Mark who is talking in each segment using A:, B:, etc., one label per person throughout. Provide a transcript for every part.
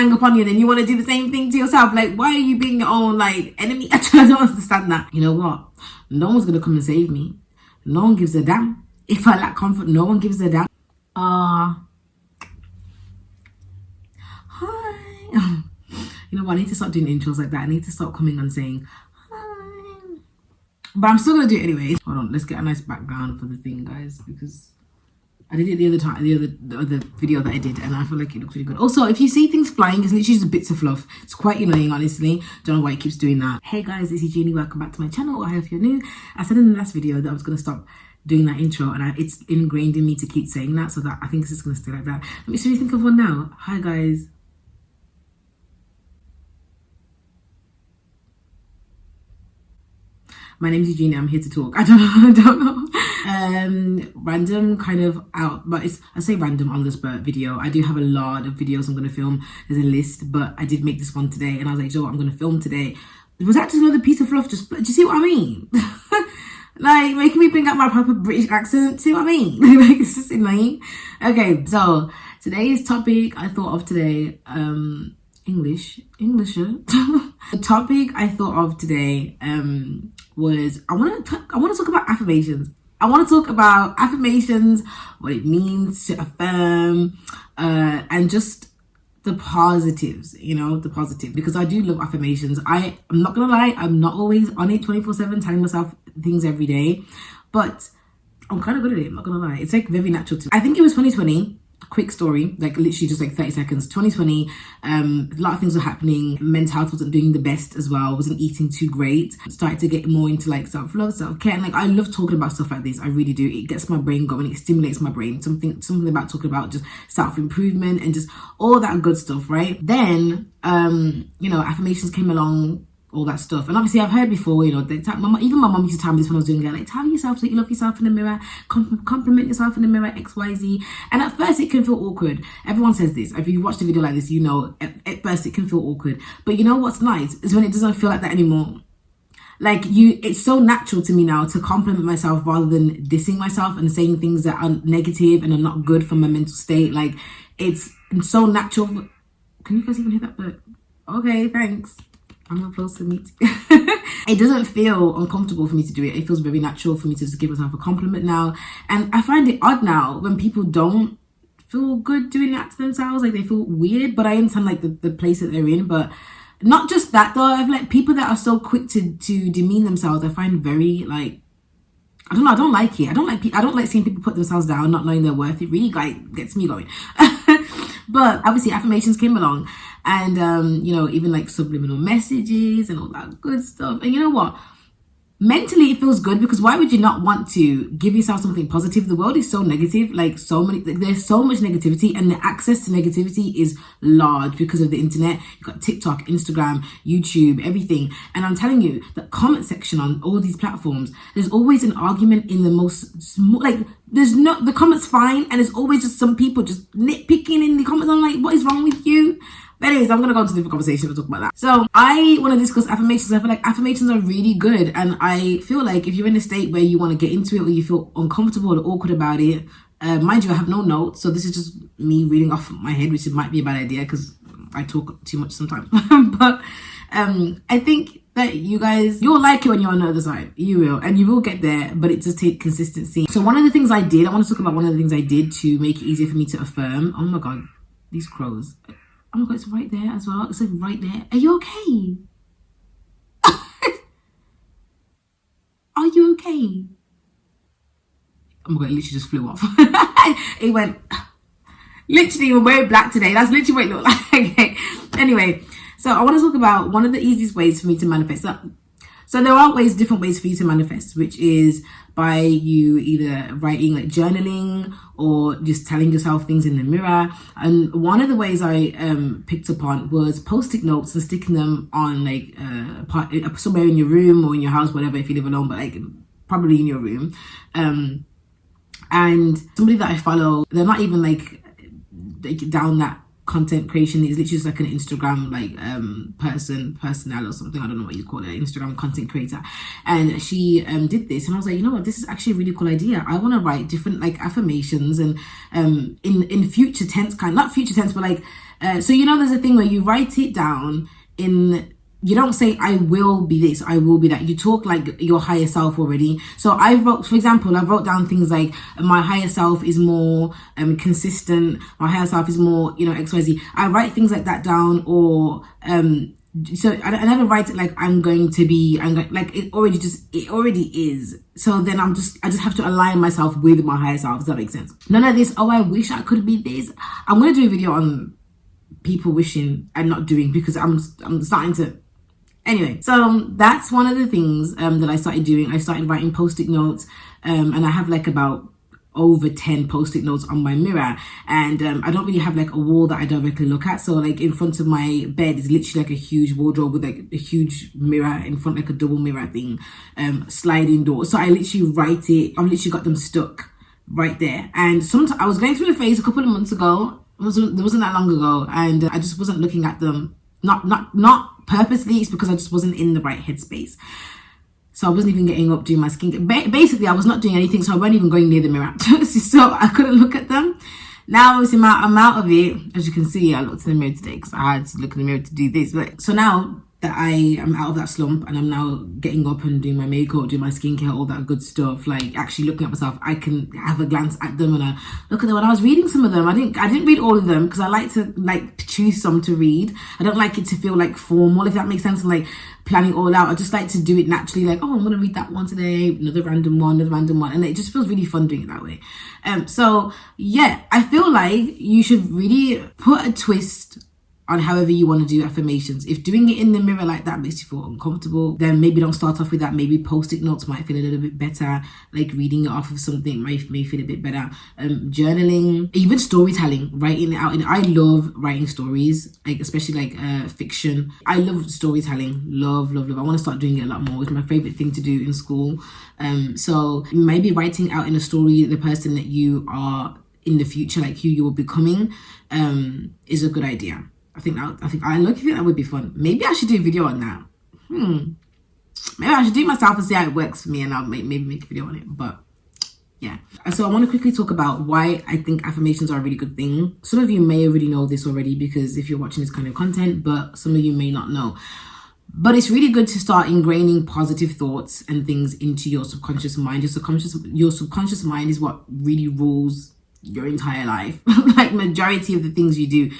A: gang up on you, then you want to do the same thing to yourself. Like, why are you being your own like enemy? I don't understand that. You know what? No one's gonna come and save me. No one gives a damn. If I lack comfort, no one gives a damn. Hi. You know what? I need to start doing intros like that. I need to start coming and saying hi. But I'm still gonna do it anyways. Hold on, let's get a nice background for the thing, guys, because I did it the other time, the other video that I did, and I feel like it looks really good. Also, if you see things flying, it's literally just bits of fluff. It's quite annoying, honestly. Don't know why it keeps doing that. Hey guys, this is Jeannie. Welcome back to my channel. I hope you're new. I said in the last video that I was gonna stop doing that intro, and it's ingrained in me to keep saying that, so that I think it's just gonna stay like that. Let me see if you think of one now. Hi guys. My name's Eugenia. I'm here to talk. I don't know. Random kind of out, but I say random on the spurt video. I do have a lot of videos I'm going to film. There's a list, but I did make this one today, and I was like, Joe, I'm going to film today. Was that just another piece of fluff? Do you see what I mean? Like, making me bring out my proper British accent. See what I mean? Like, it's just annoying. Okay, so today's topic I thought of today, Englisher. The topic I thought of today, was I want to talk about affirmations. I want to talk about affirmations, what it means to affirm, and just the positives, you know, the positive, because I do love affirmations. I'm not gonna lie, I'm not always on it 24/7 telling myself things every day, but I'm kind of good at it. I'm not gonna lie, it's like very natural to me. I think it was 2020. Quick story, like literally just like 30 seconds. 2020, a lot of things were happening. Mental health wasn't doing the best as well. Wasn't eating too great. Started to get more into like self-love, self-care, and like I love talking about stuff like this. I really do. It gets my brain going. It stimulates my brain. Something about talking about just self-improvement and just all that good stuff, right? Then you know, affirmations came along, all that stuff, and obviously I've heard before, you know, even my mom used to tell me this when I was doing it, like, tell yourself that you love yourself in the mirror, compliment yourself in the mirror, XYZ. And at first it can feel awkward. Everyone says this. If you watch a video like this, you know at first it can feel awkward, but you know what's nice is when it doesn't feel like that anymore. Like, it's so natural to me now to compliment myself rather than dissing myself and saying things that are negative and are not good for my mental state. Like, it's so natural. Can you guys even hear that? But okay, thanks. I'm not close to me. It doesn't feel uncomfortable for me to do it. It feels very natural for me to just give myself a compliment now. And I find it odd now when people don't feel good doing that to themselves. Like, they feel weird, but I understand like the place that they're in. But not just that though. I've like people that are so quick to demean themselves. I find very like, I don't know. I don't like it. I don't like seeing people put themselves down, not knowing their worth. It really like gets me going. But obviously affirmations came along, and you know, even like subliminal messages and all that good stuff. And you know what? Mentally, it feels good, because why would you not want to give yourself something positive? The world is so negative, like there's so much negativity, and the access to negativity is large because of the internet. You've got TikTok, Instagram, YouTube, everything. And I'm telling you, the comment section on all these platforms, there's always an argument in the most small, like the comments fine, and there's always just some people just nitpicking in the comments. I'm like, what is wrong with you? But anyways, I'm going to go into a different conversation to talk about that. So I want to discuss affirmations. I feel like affirmations are really good. And I feel like if you're in a state where you want to get into it, or you feel uncomfortable or awkward about it, mind you, I have no notes. So this is just me reading off my head, which might be a bad idea because I talk too much sometimes. But I think that you'll like it when you're on the other side. You will. And you will get there, but it does take consistency. So one of the things I want to talk about one of the things I did to make it easier for me to affirm. Oh my God, these crows. Oh my God, it's right there as well. It's like right there. Are you okay? Are you okay? Oh my God, it literally just flew off. It went, literally, we're wearing black today. That's literally what it looked like. Okay. Anyway, so I want to talk about one of the easiest ways for me to manifest. So there are different ways for you to manifest, which is by you either writing, like journaling, or just telling yourself things in the mirror. And one of the ways I picked up on was Post-it notes and sticking them on like somewhere in your room or in your house, whatever, if you live alone, but like probably in your room. And somebody that I follow, they're not even like down that content creation. It's literally just like an Instagram like personnel or something, I don't know what you call it, Instagram content creator. And she did this, and I was like, you know what, this is actually a really cool idea. I want to write different like affirmations and in future tense, not future tense, but like So you know, there's a thing where you write it down in, you don't say I will be this, I will be that. You talk like your higher self already. So I wrote, for example, I wrote down things like my higher self is more consistent, my higher self is more, you know, XYZ. I write things like that down. Or so I never write it like I'm going to be, like it already is. So then I just have to align myself with my higher self. Does that make sense? None of this, oh, I wish I could be this. I'm going to do a video on people wishing and not doing, because I'm starting to. Anyway, so that's one of the things that I started doing. I started writing post-it notes, and I have like about over 10 post-it notes on my mirror, and I don't really have like a wall that I directly look at. So like in front of my bed is literally like a huge wardrobe with like a huge mirror in front, like a double mirror thing, sliding door. So I literally write it. I've literally got them stuck right there. And sometimes I was going through a phase a couple of months ago. It wasn't that long ago, and I just wasn't looking at them. Not purposely, it's because I just wasn't in the right headspace. So I wasn't even getting up doing my skincare. Basically, I was not doing anything, so I wasn't even going near the mirror. So I couldn't look at them. Now, obviously, I'm out of it. As you can see, I looked in the mirror today because I had to look in the mirror to do this. But so now that I am out of that slump and I'm now getting up and doing my makeup, doing my skincare, all that good stuff, like actually looking at myself, I can have a glance at them and I look at them. When I was reading some of them, I didn't read all of them because I like to like choose some to read. I don't like it to feel like formal, if that makes sense, and like planning it all out. I just like to do it naturally, like, oh, I'm gonna read that one today, another random one, and it just feels really fun doing it that way. So yeah, I feel like you should really put a twist on however you want to do affirmations. If doing it in the mirror like that makes you feel uncomfortable, then maybe don't start off with that. Maybe post-it notes might feel a little bit better. Like reading it off of something may feel a bit better. Journaling, even storytelling, writing it out. And I love writing stories, like especially like fiction. I love storytelling. Love. I want to start doing it a lot more. It's my favorite thing to do in school. So maybe writing out in a story the person that you are in the future, like who you will be becoming, is a good idea. I think that would be fun. Maybe I should do a video on that. Maybe I should do it myself and see how it works for me, and I'll maybe make a video on it. But yeah. So I want to quickly talk about why I think affirmations are a really good thing. Some of you may already know this already because if you're watching this kind of content, but some of you may not know. But it's really good to start ingraining positive thoughts and things into your subconscious mind. Your subconscious mind is what really rules your entire life. Like majority of the things you do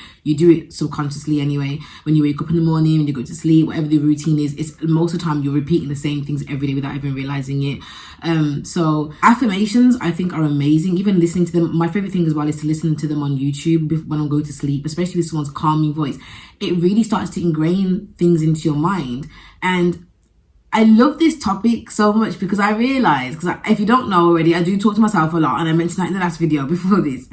A: it subconsciously anyway. When you wake up in the morning, when you go to sleep, whatever the routine is, it's most of the time you're repeating the same things every day without even realizing it. So affirmations I think are amazing. Even listening to them, my favorite thing as well is to listen to them on YouTube when I go to sleep, especially with someone's calming voice. It really starts to ingrain things into your mind. And I love this topic so much because I realize, because if you don't know already, I do talk to myself a lot, and I mentioned that in the last video before this.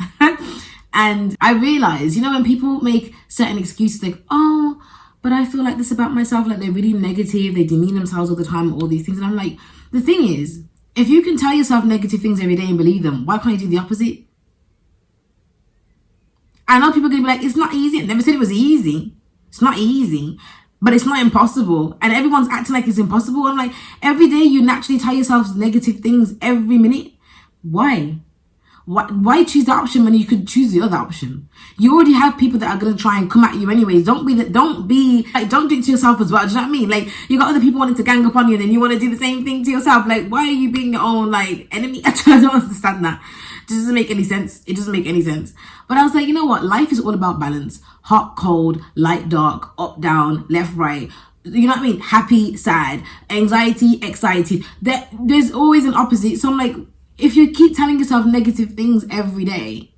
A: And I realize, you know, when people make certain excuses like, oh, but I feel like this about myself, like they're really negative, they demean themselves all the time, all these things. And I'm like, the thing is, if you can tell yourself negative things every day and believe them, why can't you do the opposite? I know people are going to be like, it's not easy. I never said it was easy. It's not easy. But it's not impossible, and everyone's acting like it's impossible. I'm like, every day you naturally tell yourself negative things every minute. Why choose the option when you could choose the other option? You already have people that are going to try and come at you anyways. Don't do it to yourself as well. Do you know what I mean? Like, you got other people wanting to gang up on you, and then you want to do the same thing to yourself. Like, why are you being your own like enemy? I don't understand that. It doesn't make any sense. It doesn't make any sense. But I was like, you know what? Life is all about balance. Hot, cold, light, dark, up, down, left, right. You know what I mean? Happy, sad, anxiety, excited. There's always an opposite. So I'm like, if you keep telling yourself negative things every day,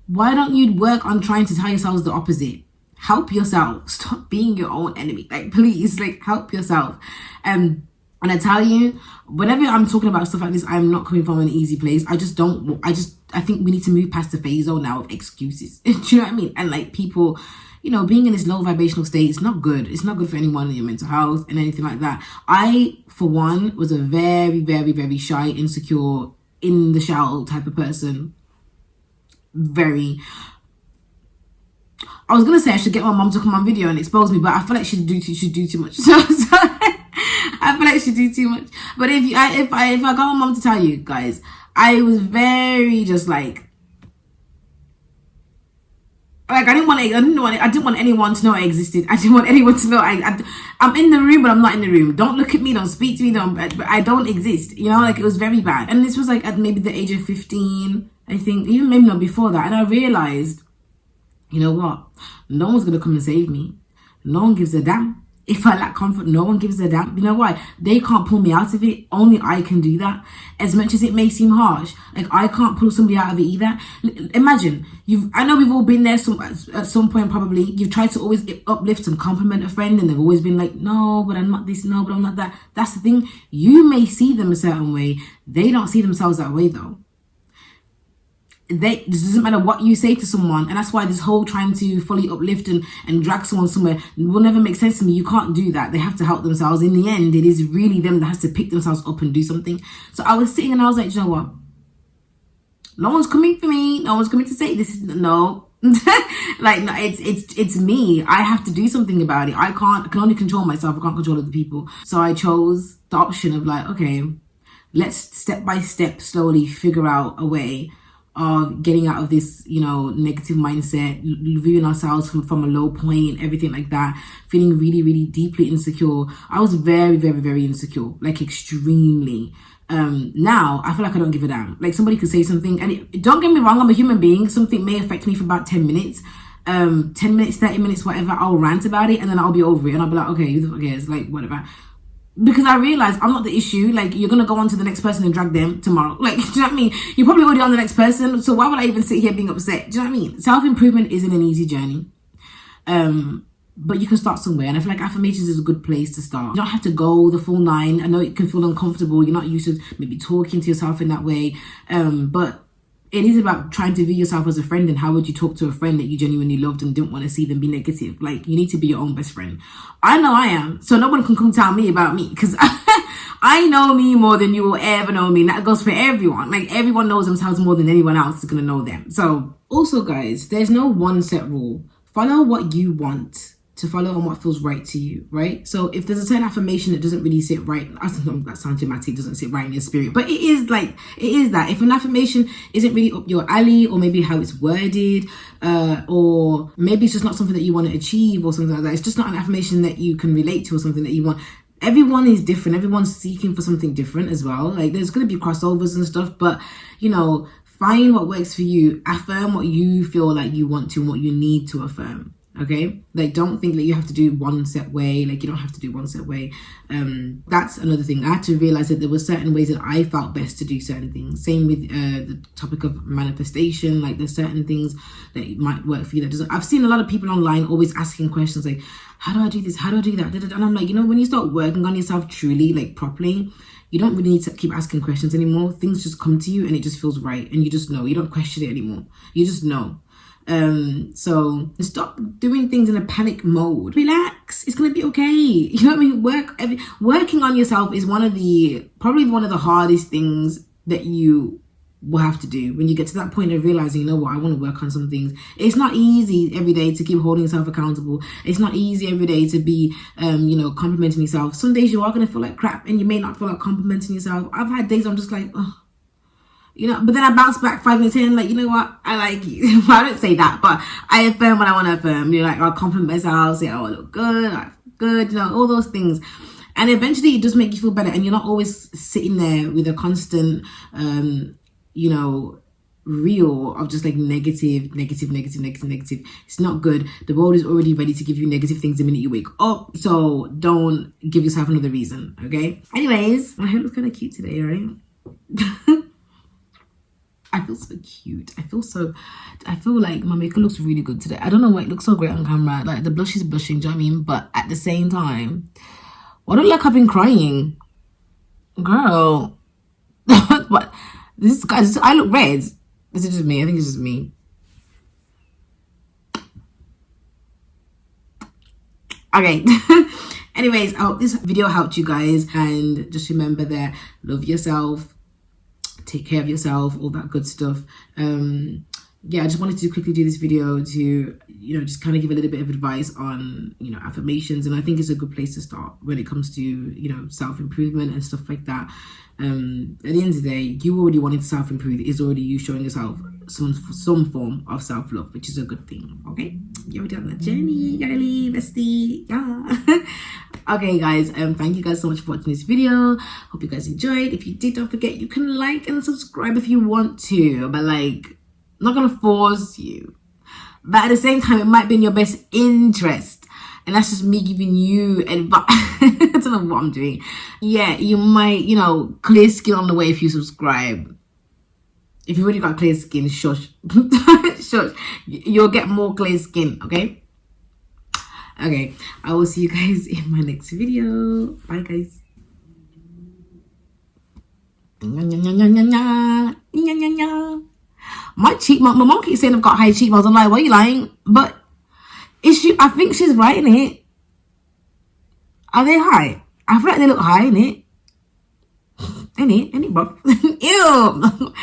A: why don't you work on trying to tell yourselves the opposite? Help yourself. Stop being your own enemy. Like, please, like, help yourself. And I tell you, whenever I'm talking about stuff like this, I'm not coming from an easy place. I think we need to move past the phase now of excuses. Do you know what I mean? And like people, you know, being in this low vibrational state, it's not good. It's not good for anyone in your mental health and anything like that. I, for one, was a very, very, very shy, insecure, in the shell type of person. I was going to say I should get my mom to come on video and expose me, but I feel like she'd do too much. So I feel like she do too much. But if I got my mom to tell you guys, I was very just like, Like, I didn't want anyone to know I existed. I didn't want anyone to know I'm in the room, but I'm not in the room. Don't look at me, don't speak to me, but I don't exist. You know, like, it was very bad. And this was like at maybe the age of 15, I think, even maybe not before that. And I realized, you know what? No one's gonna come and save me. No one gives a damn. If I lack comfort, no one gives a damn. You know why? They can't pull me out of it. Only I can do that. As much as it may seem harsh, like, I can't pull somebody out of it either. Imagine, I know we've all been there at some point probably. You've tried to always uplift and compliment a friend, and they've always been like, no, but I'm not this, no, but I'm not that. That's the thing. You may see them a certain way. They don't see themselves that way though. It doesn't matter what you say to someone, and that's why this whole trying to fully uplift and drag someone somewhere will never make sense to me. You can't do that. They have to help themselves. In the end, it is really them that has to pick themselves up and do something. So I was sitting and I was like, you know what? No one's coming for me. No one's coming to say this. No. Like, no, it's me. I have to do something about it. I can only control myself. I can't control other people. So I chose the option of like, okay, let's step by step slowly figure out a way of getting out of this, you know, negative mindset, viewing ourselves from a low point, everything like that, feeling really, really deeply insecure. I was very, very, very insecure, like extremely. Now I feel like I don't give a damn. Like, somebody could say something, and don't get me wrong, I'm a human being. Something may affect me for about 10 minutes. 10 minutes, 30 minutes, whatever. I'll rant about it and then I'll be over it and I'll be like, okay, who the fuck cares? Like, whatever. Because I realize I'm not the issue. Like, you're going to go on to the next person and drag them tomorrow. Like, do you know what I mean? You're probably already on the next person. So why would I even sit here being upset? Do you know what I mean? Self-improvement isn't an easy journey. But you can start somewhere. And I feel like affirmations is a good place to start. You don't have to go the full 9. I know it can feel uncomfortable. You're not used to maybe talking to yourself in that way. But it is about trying to view yourself as a friend, and how would you talk to a friend that you genuinely loved and didn't want to see them be negative. Like, you need to be your own best friend. I know I am, so no one can come tell me about me, because I know me more than you will ever know me, and that goes for everyone. Like, everyone knows themselves more than anyone else is going to know them. So also, guys, there's no one set rule. Follow what you want to follow and what feels right to you, right? So if there's a certain affirmation that doesn't really sit right, I don't know, that sounds dramatic, doesn't sit right in your spirit, but it is that. If an affirmation isn't really up your alley, or maybe how it's worded, or maybe it's just not something that you want to achieve or something like that, it's just not an affirmation that you can relate to or something that you want. Everyone is different. Everyone's seeking for something different as well. Like, there's going to be crossovers and stuff, but, you know, find what works for you. Affirm what you feel like you want to and what you need to affirm. Okay, like, don't think that you have to do one set way. Like, you don't have to do one set way. That's another thing. I had to realize that there were certain ways that I felt best to do certain things. Same with the topic of manifestation. Like, there's certain things that might work for you that doesn't. I've seen a lot of people online always asking questions like, how do I do this? How do I do that? And I'm like, you know, when you start working on yourself truly, like properly, you don't really need to keep asking questions anymore. Things just come to you and it just feels right. And you just know. You don't question it anymore. You just know. So stop doing things in a panic mode. Relax, it's gonna be okay. You know what I mean? Working on yourself is probably one of the hardest things that you will have to do when you get to that point of realizing, you know what, I want to work on some things. It's not easy every day to keep holding yourself accountable. It's not easy every day to be you know, complimenting yourself. Some days you are gonna feel like crap and you may not feel like complimenting yourself. I've had days I'm just like, oh, you know, but then I bounce back 5 minutes in, like, you know what, I like you. I don't say that, but I affirm what I want to affirm. You know, like, I'll compliment myself, say, oh, I look good, I feel good, you know, all those things. And eventually it does make you feel better, and you're not always sitting there with a constant, you know, reel of just like negative. It's not good. The world is already ready to give you negative things the minute you wake up. So don't give yourself another reason, okay? Anyways, my hair looks kind of cute today, right? I feel so cute. I feel like my makeup looks really good today. I don't know why it looks so great on camera. Like, the blush is blushing, do you know what I mean? But at the same time, I don't like I've been crying. Girl. What? Guys, I look red. Is it just me? I think it's just me. Okay. Anyways, I hope this video helped you guys. And just remember that love yourself. Take care of yourself, all that good stuff. You yeah, I just wanted to quickly do this video to, just kind of give a little bit of advice on, affirmations. And I think it's a good place to start when it comes to, self-improvement and stuff like that. At the end of the day, you already wanting to self-improve is already you showing yourself some form of self-love, which is a good thing. Okay, you already on that journey, girly, bestie, yeah. Okay, guys, thank you guys so much for watching this video. Hope you guys enjoyed. If you did, don't forget you can like and subscribe if you want to, but like, I'm not gonna force you, but at the same time it might be in your best interest, and that's just me giving you advice. I don't know what I'm doing. Yeah, you might, clear skin on the way if you subscribe. If you've already got clear skin, shush. Shush. You'll get more clear skin, okay? Okay, I will see you guys in my next video. Bye, guys. My cheekbone, my mom keeps saying I've got high cheekbones. I'm like, why are you lying? But is she? I think she's right in it. Are they high? I feel like they look high in it. Ain't it, bro? Ew.